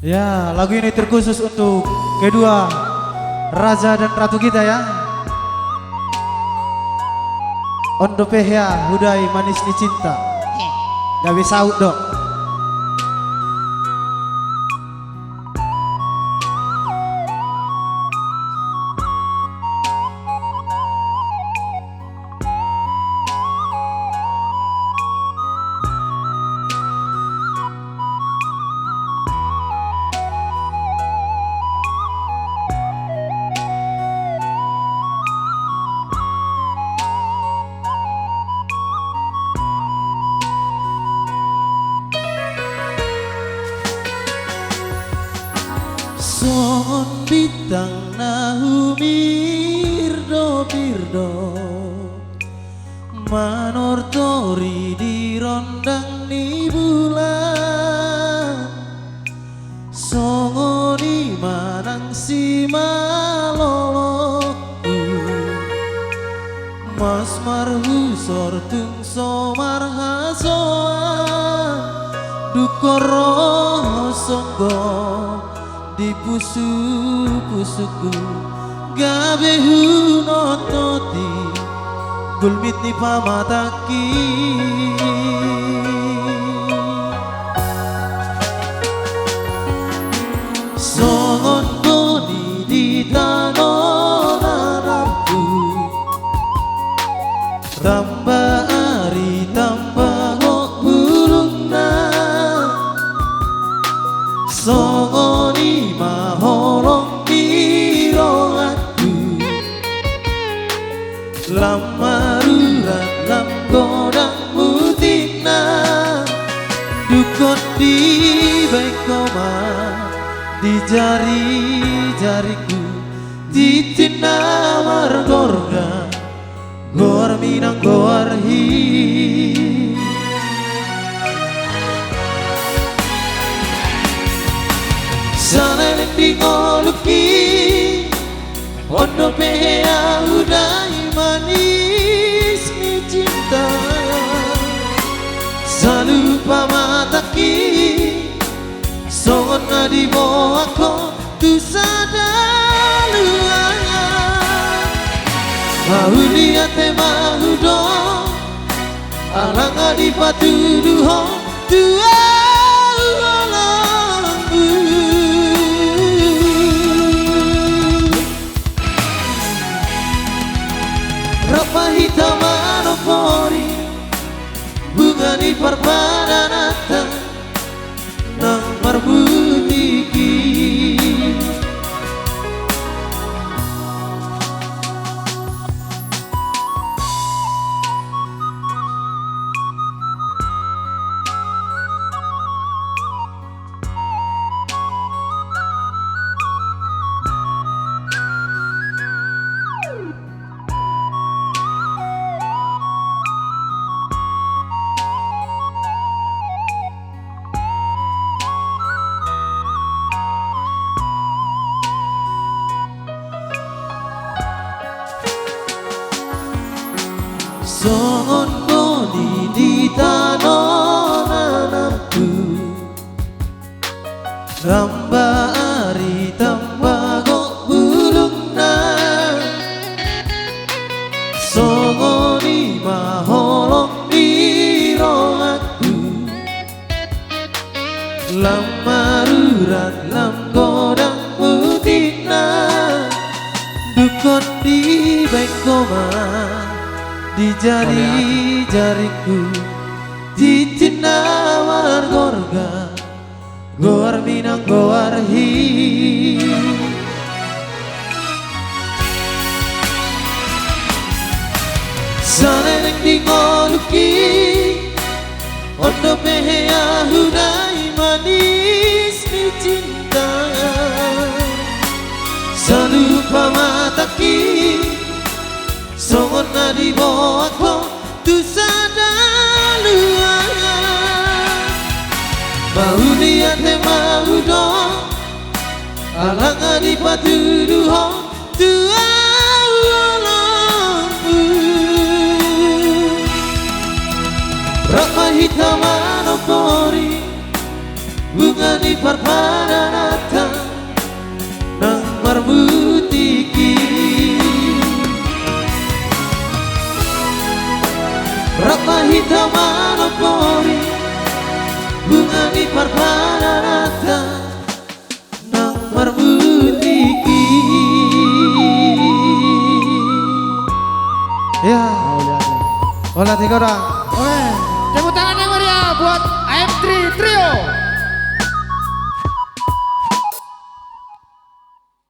Ya, lagu ini terkhusus untuk kedua raja dan ratu kita ya. Ondo pehya hudai manis ni cinta. Gak bisa dong. Songon bintang nahu birdo manor tori di rondang ni bulan songoni manang si maloloku mas marhu sortung somar hasoan dukoro songgo di pusu-pusuku gabe hunototi gulmit ni pamataki songon boni di tanonanamku tambah ari tambah hulungna songoni maholong biroanku lamaruran lam godang mutina dukon di baikoma di jari-jariku titina margorga gor minang gorhi Saneleng di ngoluki Ondo pehya udai manis ni cinta Salupa mataki Songon ngadi boako tu sadalu Mahuliate mahudo Alang ngadi patuduho tua Rapa hitam manopori bunga di perpadanatan nang marbutiki Songon boni di tanonanamku Ramba ari tambago bulungna Songoni maholong biroanku Lamaruran lam godang mutina Dukon di baikoma di jari-jariku titina margorga gor minang goarhi saneleng di ngoluki ondo pehya hudai manis ni cinta salupa mataki songon ngadi boako tu sadalu Mahuliate mahudo Alang ngadi patuduho tu awalongku Rapa hitam manopori bunga di parpada datang nang marbutiki Ratna hitam monopoli bunga di parpada datang nang marbutiki ya olah 3 orang Oke, tepuk tangan yang meriah buat AM3 Trio.